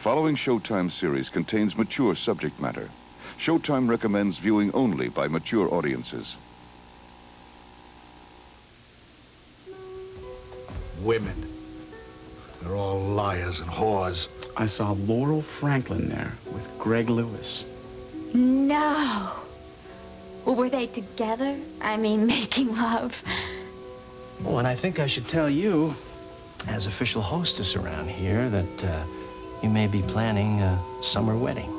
following Showtime series contains mature subject matter. Showtime recommends viewing only by mature audiences. Women. They're all liars and whores. I saw Laurel Franklin there with Greg Lewis. No. Well, were they together? I mean, making love. Well, and I think I should tell you, as official hostess around here, that you may be planning a summer wedding.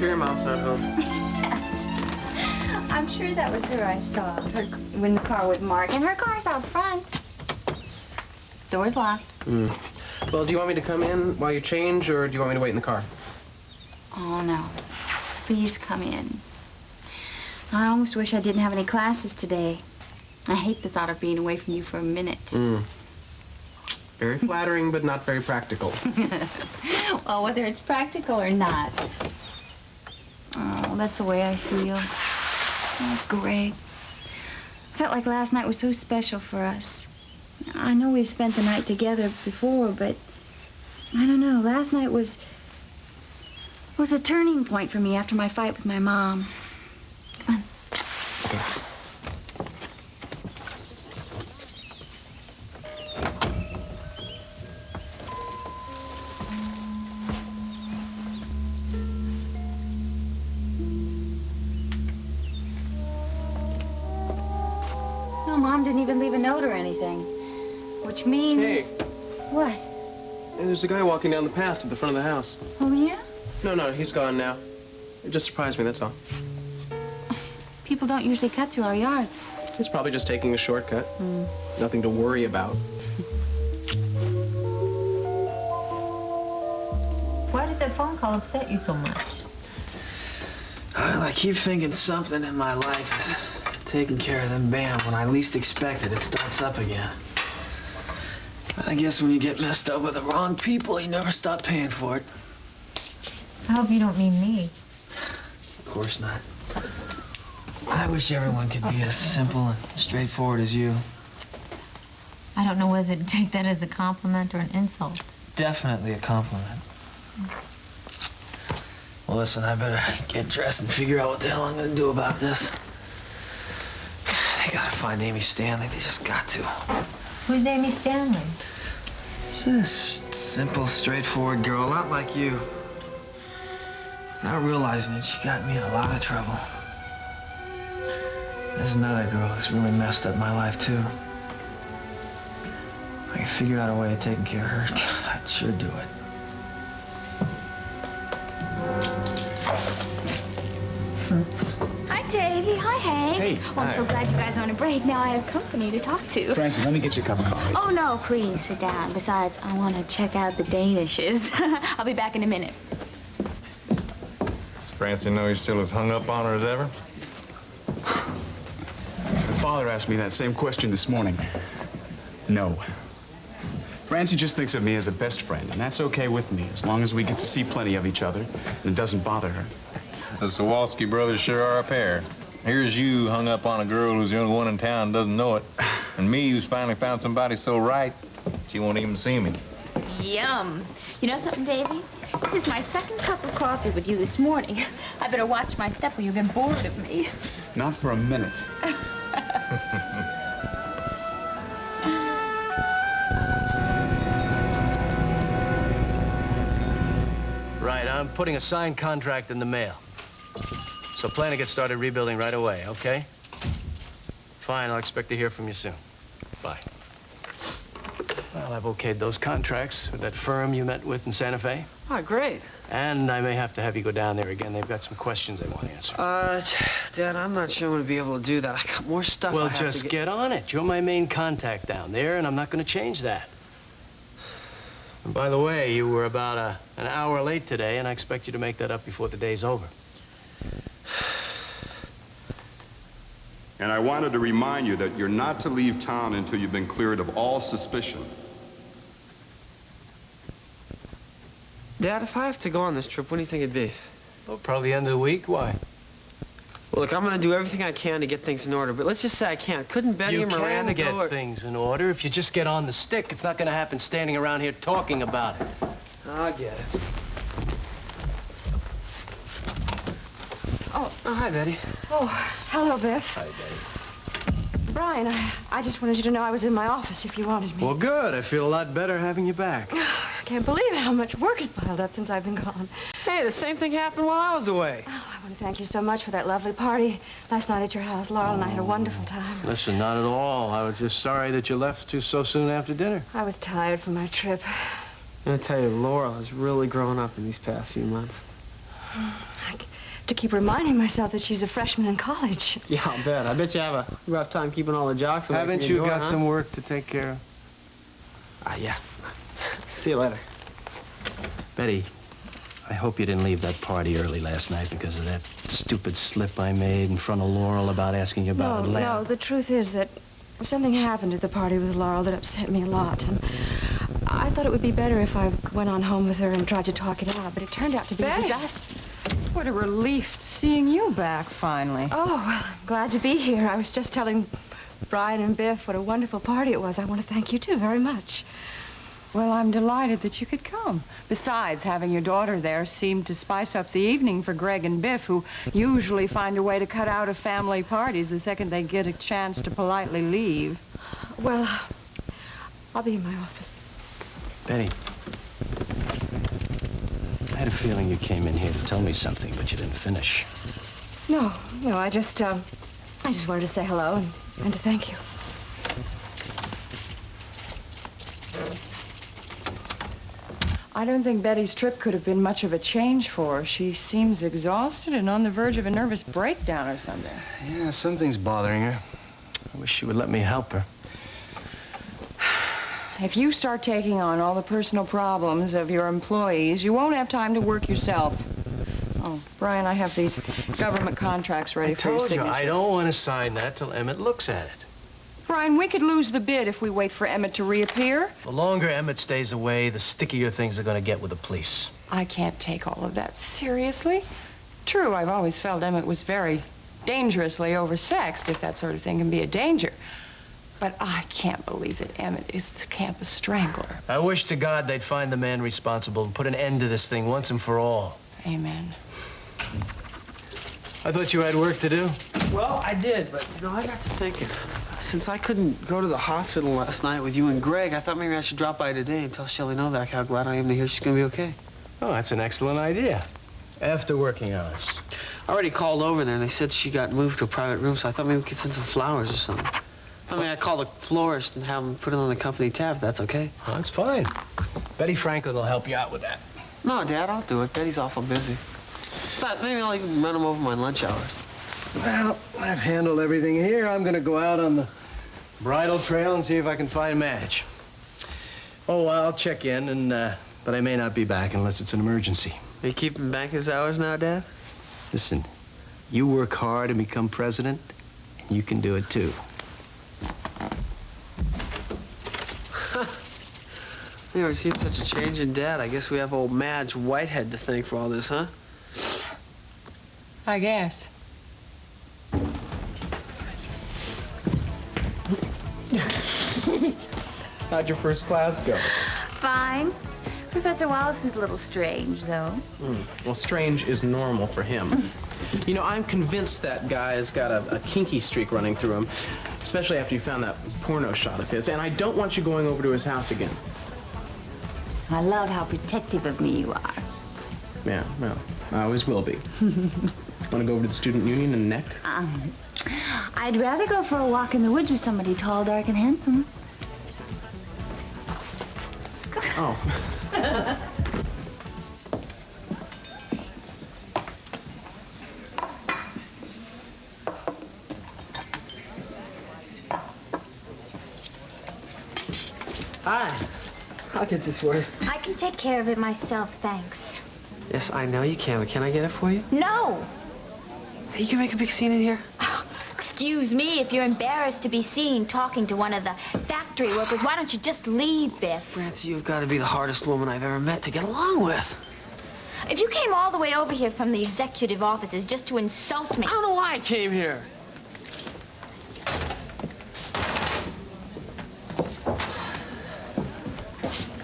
Your mom's not home. I'm sure that was her I saw in the car with Mark. And her car's out front. Door's locked. Well, do you want me to come in while you change, or do you want me to wait in the car? Oh, no. Please come in. I almost wish I didn't have any classes today. I hate the thought of being away from you for a minute. Very flattering, but not very practical. Well, whether it's practical or not. Oh, that's the way I feel. Oh, Greg. Felt like last night was so special for us. I know we've spent the night together before, but I don't know. Last night was a turning point for me after my fight with my mom. Come on. No, Mom didn't even leave a note or anything. Which means... Hey. What? There's a guy walking down the path to the front of the house. Oh, yeah? No, he's gone now. It just surprised me, that's all. People don't usually cut through our yard. He's probably just taking a shortcut. Nothing to worry about. Why did that phone call upset you so much? Well, I keep thinking something in my life is taking care of them bam. When I least expect it, it starts up again. I guess when you get messed up with the wrong people, you never stop paying for it. I hope you don't mean me. Of course not. I wish everyone could be as simple and straightforward as you. I don't know whether to take that as a compliment or an insult. Definitely a compliment. Well, listen, I better get dressed and figure out what the hell I'm gonna do about this. They gotta find Amy Stanley. They just got to. Who's Amy Stanley? She's a simple, straightforward girl, a lot like you. Without realizing it, she got me in a lot of trouble. There's another girl who's really messed up my life, too. If I could figure out a way of taking care of her, God, I'd sure do it. Hi, Davey. Hi, Hank. Hey, Oh, I'm hi. so glad you guys are on a break. Now I have company to talk to. Francie, let me get you a cup of coffee. Oh, no, please, sit down. Besides, I want to check out the Danishes. I'll be back in a minute. Francie know he's still as hung up on her as ever? My father asked me that same question this morning. No. Francie just thinks of me as a best friend, and that's okay with me, as long as we get to see plenty of each other and it doesn't bother her. The Sawalski brothers sure are a pair. Here's you hung up on a girl who's the only one in town and doesn't know it. And me who's finally found somebody so right, she won't even see me. Yum. You know something, Davy? This is my second cup of coffee with you this morning. I better watch my step or you'll get bored of me. Not for a minute. Right, I'm putting a signed contract in the mail. So plan to get started rebuilding right away, okay? Fine, I'll expect to hear from you soon. Bye. Well, I've okayed those contracts with that firm you met with in Santa Fe. Oh, great. And I may have to have you go down there again. They've got some questions they want answered. Dad, I'm not sure I'm gonna be able to do that. I got more stuff Well, I have just to get on it. You're my main contact down there, and I'm not going to change that. And by the way, you were about an hour late today, and I expect you to make that up before the day's over. And I wanted to remind you that you're not to leave town until you've been cleared of all suspicion. Dad, if I have to go on this trip, when do you think it'd be? Well, probably the end of the week. Why? Well, look, I'm gonna do everything I can to get things in order, but let's just say I can't. Couldn't Betty and Miranda You can go? get things in order if you just get on the stick. It's not going to happen standing around here talking about it. I get it. Oh, hi, Betty. Oh, hello, Biff. Hi, Betty. Brian, I just wanted you to know I was in my office if you wanted me. Well, good. I feel a lot better having you back. I can't believe how much work has piled up since I've been gone. Hey, the same thing happened while I was away. Oh, I want to thank you so much for that lovely party last night at your house. Laurel and I had a wonderful time. Listen, not at all. I was just sorry that you left so soon after dinner. I was tired from my trip. I'm gonna tell you, Laurel has really grown up in these past few months. I to keep reminding myself that she's a freshman in college. Yeah, I'll bet. I bet you have a rough time keeping all the jocks away Haven't from you your door, got huh? some work to take care of? Yeah. See you later. Betty, I hope you didn't leave that party early last night because of that stupid slip I made in front of Laurel about asking you about No, Atlanta. the truth is that something happened at the party with Laurel that upset me a lot, and I thought it would be better if I went on home with her and tried to talk it out, but it turned out to be a Betty. disaster. What a relief seeing you back finally. Oh, well, I'm glad to be here. I was just telling Brian and Biff what a wonderful party it was. I want to thank you, too, very much. Well, I'm delighted that you could come. Besides, having your daughter there seemed to spice up the evening for Greg and Biff, who usually find a way to cut out of family parties the second they get a chance to politely leave. Well, I'll be in my office. Betty, I had a feeling you came in here to tell me something, but you didn't finish. No, I just wanted to say hello and to thank you. I don't think Betty's trip could have been much of a change for her. She seems exhausted and on the verge of a nervous breakdown or something. Yeah, something's bothering her. I wish she would let me help her. If you start taking on all the personal problems of your employees, you won't have time to work yourself. Oh, Brian, I have these government contracts ready for your I told you, signature. I don't want to sign that till Emmett looks at it. Brian, we could lose the bid if we wait for Emmett to reappear. The longer Emmett stays away, the stickier things are going to get with the police. I can't take all of that seriously. True, I've always felt Emmett was very dangerously oversexed, if that sort of thing can be a danger. But I can't believe that Emmett is the campus strangler. I wish to God they'd find the man responsible and put an end to this thing once and for all. Amen. I thought you had work to do. Well, I did, but, I got to thinking. Since I couldn't go to the hospital last night with you and Greg, I thought maybe I should drop by today and tell Shelley Novak how glad I am to hear she's going to be okay. Oh, that's an excellent idea. After working hours. I already called over there, and they said she got moved to a private room, so I thought maybe we could send some flowers or something. I mean, I call the florist and have them put it on the company tab, if that's okay. Oh, that's fine. Betty Franklin will help you out with that. No, Dad, I'll do it. Betty's awful busy. Besides, maybe I'll even run them over my lunch hours. Well, I've handled everything here. I'm going to go out on the bridle trail and see if I can find Madge. Oh, I'll check in, but I may not be back unless it's an emergency. Are you keeping banker's hours now, Dad? Listen, you work hard and become president, and you can do it too. You ever seen such a change in Dad? I guess we have old Madge Whitehead to thank for all this, huh? I guess. How'd your first class go? Fine. Professor Wallace was a little strange, though. Well, strange is normal for him. You know, I'm convinced that guy's got a kinky streak running through him, especially after you found that porno shot of his. And I don't want you going over to his house again. I love how protective of me you are. Yeah, well, I always will be. Want to go over to the student union and neck? I'd rather go for a walk in the woods with somebody tall, dark, and handsome. Oh. Hi. I'll get this for you. I can take care of it myself, thanks. Yes, I know you can, but can I get it for you? No! You can make a big scene in here. Excuse me, if you're embarrassed to be seen talking to one of the factory workers, why don't you just leave, Biff? Francie, you've got to be the hardest woman I've ever met to get along with. If you came all the way over here from the executive offices just to insult me... I don't know why I came here.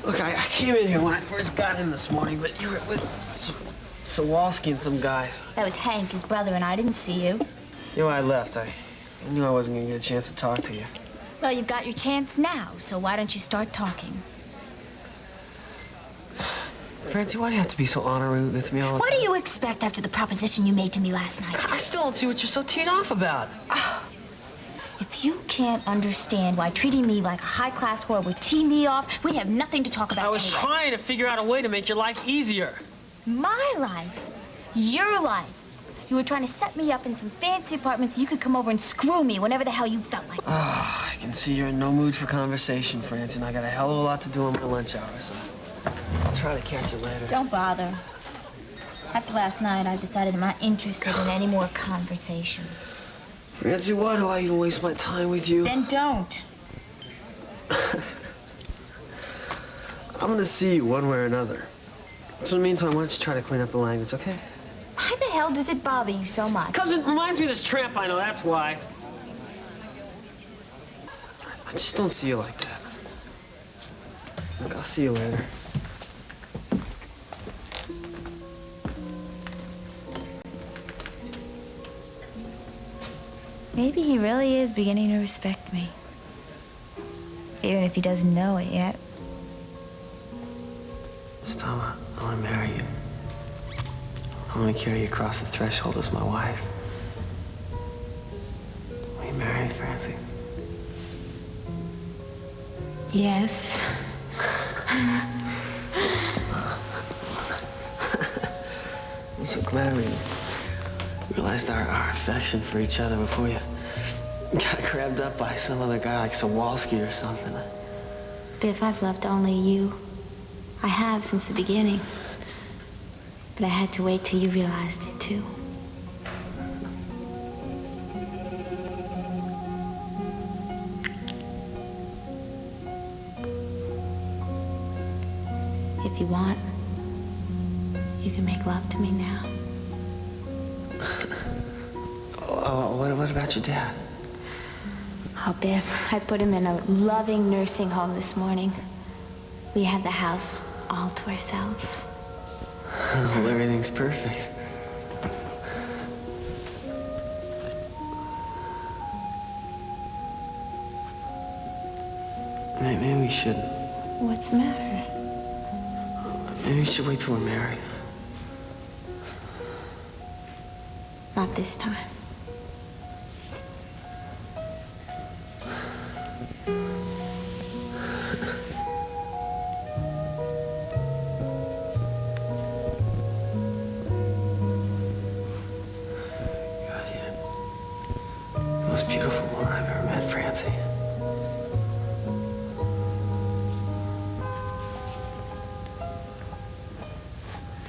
Look, I came in here when I first got in this morning, but you were with Sawalski and some guys. That was Hank, his brother, and I didn't see you. You know, I left. I knew I wasn't going to get a chance to talk to you. Well, you've got your chance now, so why don't you start talking? Francie, why do you have to be so honorary with me all the time? What do you expect after the proposition you made to me last night? I still don't see what you're so teed off about. If you can't understand why treating me like a high-class whore would tee me off, we have nothing to talk about I was anyway. trying to figure out a way to make your life easier. My life? Your life? You were trying to set me up in some fancy apartment so you could come over and screw me whenever the hell you felt like it. I can see you're in no mood for conversation, Francie, and I got a hell of a lot to do on my lunch hour, so I'll try to catch you later. Don't bother. After last night, I've decided I'm not interested in any more conversation. Francie, why do I even waste my time with you? Then don't. I'm gonna see you one way or another. So in the meantime, why don't you try to clean up the language, okay? Why the hell does it bother you so much? Because it reminds me of this tramp I know, that's why. I just don't see you like that. Look, I'll see you later. Maybe he really is beginning to respect me. Even if he doesn't know it yet. This time, I want to marry you. I want to carry you across the threshold as my wife. Will you marry me, Francie? Yes. I'm so glad we realized our affection for each other before you got grabbed up by some other guy like Sawalski or something. Biff, I've loved only you. I have since the beginning. But I had to wait till you realized it, too. If you want, you can make love to me now. What about your dad? Oh, Biff, I put him in a loving nursing home this morning. We had the house all to ourselves. Well, everything's perfect. Maybe we should. What's the matter? Maybe we should wait till we're married. Not this time. Most beautiful woman I've ever met, Francie.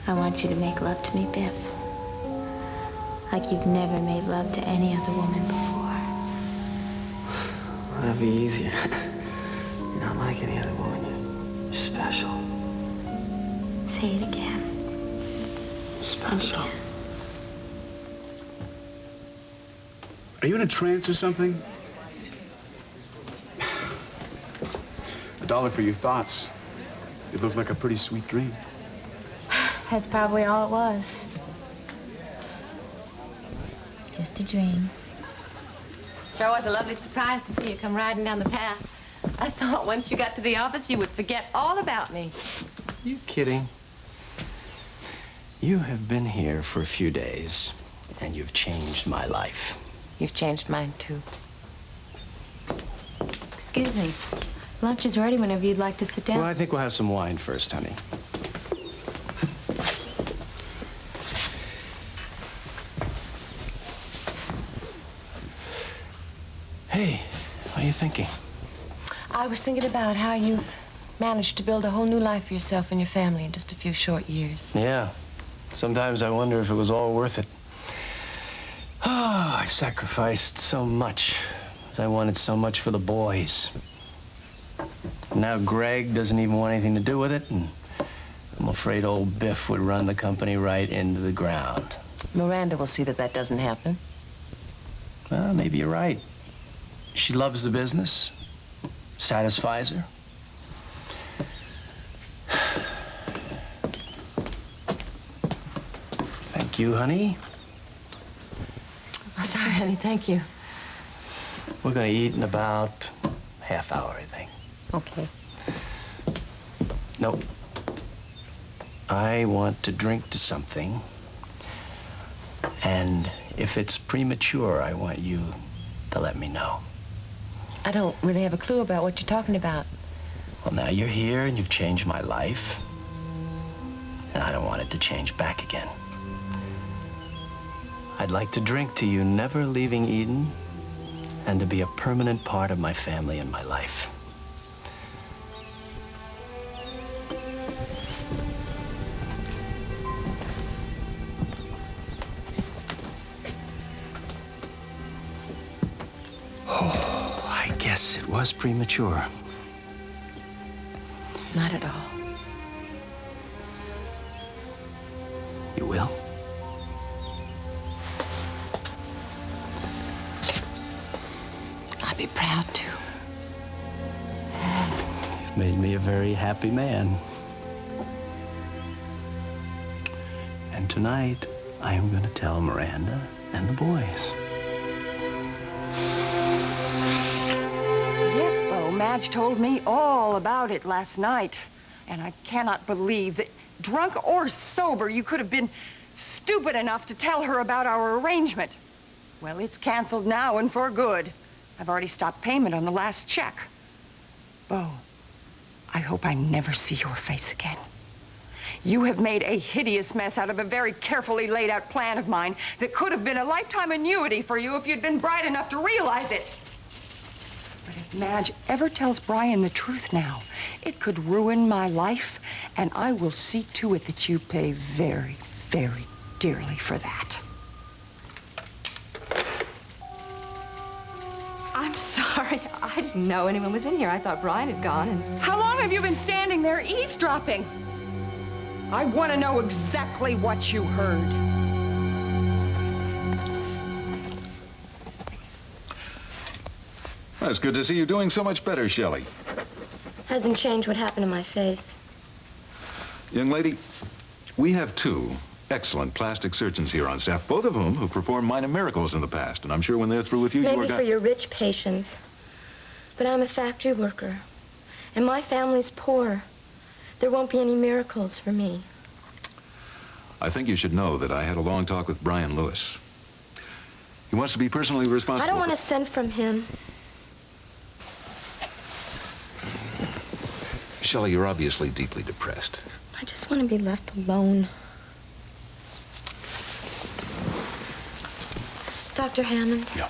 I want you to make love to me, Biff. Like you've never made love to any other woman before. That'd be easier. You're not like any other woman. You're special. Say it again. Special. Are you in a trance or something? $1 for your thoughts. It looked like a pretty sweet dream. That's probably all it was. Just a dream. Sure was a lovely surprise to see you come riding down the path. I thought once you got to the office, you would forget all about me. You kidding? You have been here for a few days, and you've changed my life. You've changed mine, too. Excuse me. Lunch is ready whenever you'd like to sit down. Well, I think we'll have some wine first, honey. Hey, what are you thinking? I was thinking about how you've managed to build a whole new life for yourself and your family in just a few short years. Yeah. Sometimes I wonder if it was all worth it. Oh, I sacrificed so much. I wanted so much for the boys. Now Greg doesn't even want anything to do with it, and I'm afraid old Biff would run the company right into the ground. Miranda will see that that doesn't happen. Well, maybe you're right. She loves the business, satisfies her. Thank you, honey. Oh, sorry, honey, thank you. We're gonna eat in about half hour, I think. Okay. Nope. I want to drink to something. And if it's premature, I want you to let me know. I don't really have a clue about what you're talking about. Well, now you're here and you've changed my life. And I don't want it to change back again. I'd like to drink to you never leaving Eden and to be a permanent part of my family and my life. Oh, I guess it was premature. Not at all. You will? I'd be proud to. You've made me a very happy man. And tonight, I am going to tell Miranda and the boys. Yes, Bo, Madge told me all about it last night. And I cannot believe that, drunk or sober, you could have been stupid enough to tell her about our arrangement. Well, it's canceled now and for good. I've already stopped payment on the last check. Bo, I hope I never see your face again. You have made a hideous mess out of a very carefully laid out plan of mine that could have been a lifetime annuity for you if you'd been bright enough to realize it. But if Madge ever tells Brian the truth now, it could ruin my life, and I will see to it that you pay very, very dearly for that. I'm sorry. I didn't know anyone was in here. I thought Brian had gone and... How long have you been standing there eavesdropping? I want to know exactly what you heard. Well, it's good to see you doing so much better, Shelley. Hasn't changed what happened to my face. Young lady, we have two excellent plastic surgeons here on staff, both of whom have performed minor miracles in the past. And I'm sure when they're through with you, you are Maybe going... for your rich patients. But I'm a factory worker, and my family's poor. There won't be any miracles for me. I think you should know that I had a long talk with Brian Lewis. He wants to be personally responsible. I don't want to send from him. Shelley, you're obviously deeply depressed. I just want to be left alone. Dr. Hammond? Yeah.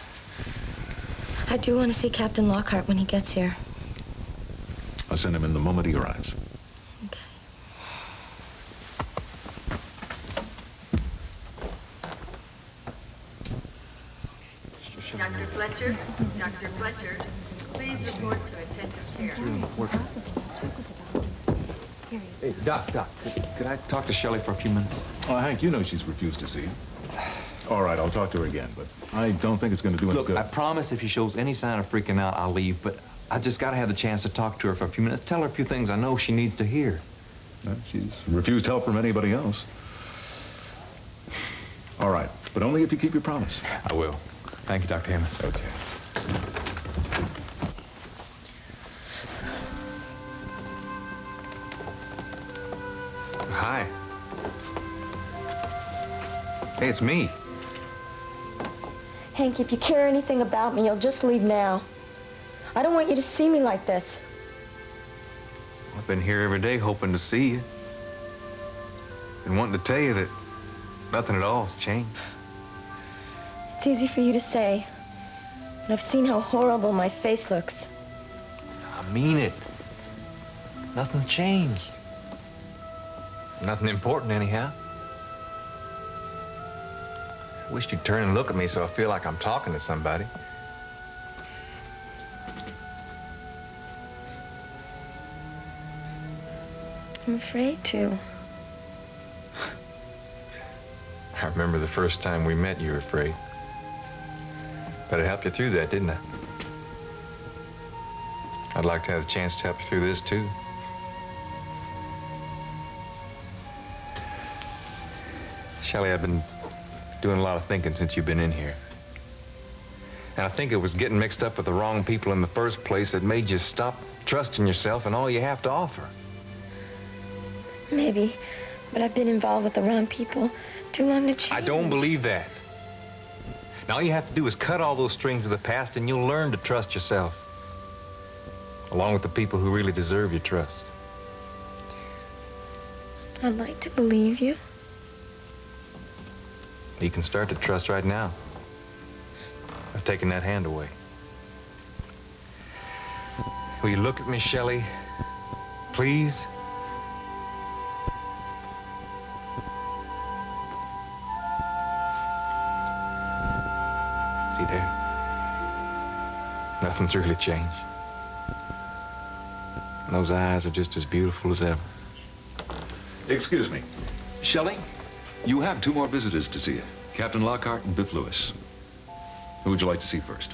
I do want to see Captain Lockhart when he gets here. I'll send him in the moment he arrives. Okay. Dr. Fletcher, Dr. Fletcher, please report to intensive care. Hey, Doc, could I talk to Shelley for a few minutes? Oh, Hank, you know she's refused to see you. All right, I'll talk to her again, but I don't think it's going to do any good. Look, I promise if she shows any sign of freaking out, I'll leave, but I just got to have the chance to talk to her for a few minutes, tell her a few things I know she needs to hear. Well, she's refused help from anybody else. All right, but only if you keep your promise. I will. Thank you, Dr. Hammond. Okay. Hi. Hey, it's me. Hank, if you care anything about me, you'll just leave now. I don't want you to see me like this. I've been here every day hoping to see you. And wanting to tell you that nothing at all has changed. It's easy for you to say, but I've seen how horrible my face looks. I mean it. Nothing's changed. Nothing important, anyhow. I wish you'd turn and look at me so I feel like I'm talking to somebody. I'm afraid to. I remember the first time we met, you were afraid. But I helped you through that, didn't I? I'd like to have the chance to help you through this, too. Shelley, I've been doing a lot of thinking since you've been in here. And I think it was getting mixed up with the wrong people in the first place that made you stop trusting yourself and all you have to offer. Maybe, but I've been involved with the wrong people too long to change. I don't believe that. Now, all you have to do is cut all those strings of the past and you'll learn to trust yourself. Along with the people who really deserve your trust. I'd like to believe you. You can start to trust right now. I've taken that hand away. Will you look at me, Shelley? Please? See there? Nothing's really changed. And those eyes are just as beautiful as ever. Excuse me. Shelley, you have two more visitors to see you. Captain Lockhart and Biff Lewis. Who would you like to see first?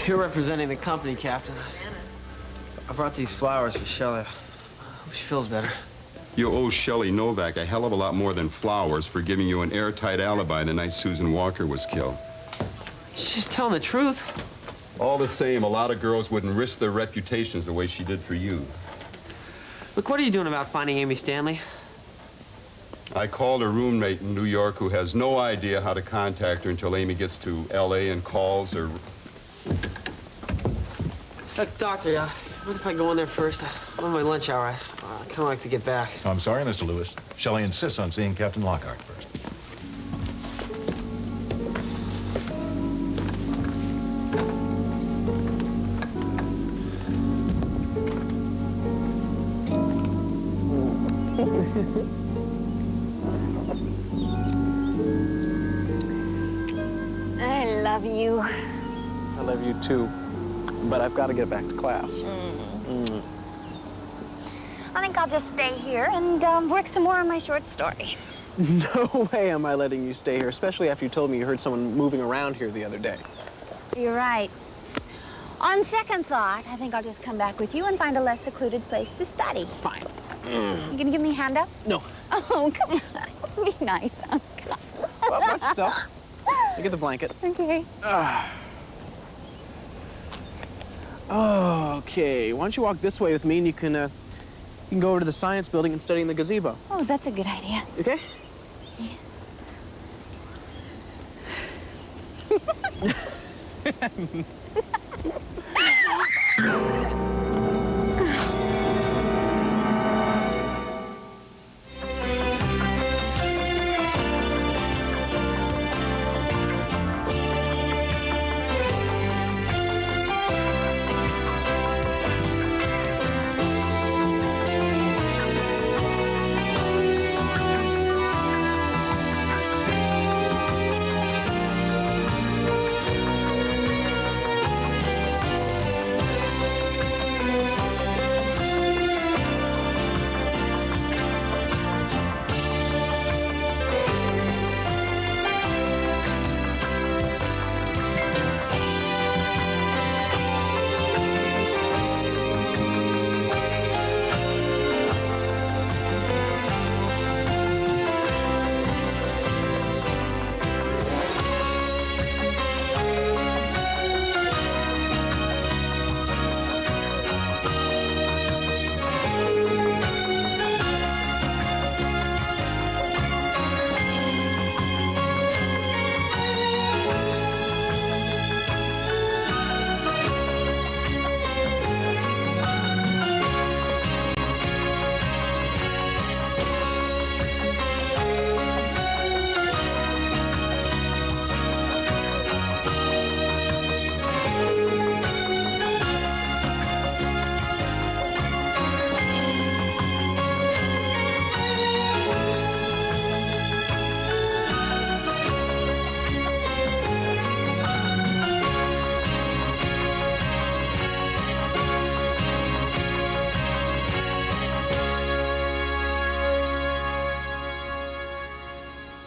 You're representing the company, Captain. I brought these flowers for Shelley. Hope she feels better. You owe Shelley Novak a hell of a lot more than flowers for giving you an airtight alibi the night Susan Walker was killed. She's telling the truth. All the same, a lot of girls wouldn't risk their reputations the way she did for you. Look, what are you doing about finding Amy Stanley? I called her roommate in New York who has no idea how to contact her until Amy gets to L.A. and calls her. Doctor, what if I go in there first? I'm on my lunch hour. I kind of like to get back. I'm sorry, Mr. Lewis. Shelley insists on seeing Captain Lockhart first. I love you. I love you too, but I've got to get back to class. I think I'll just stay here and work some more on my short story. No way am I letting you stay here, especially after you told me you heard someone moving around here the other day. You're right. On second thought, I think I'll just come back with you and find a less secluded place to study. Fine. You gonna give me a hand up? No. Oh, come on. Be nice, Uncle. Well, watch yourself. You get the blanket. Okay. Okay, why don't you walk this way with me and you can go over to the science building and study in the gazebo. Oh, that's a good idea. Okay? Yeah.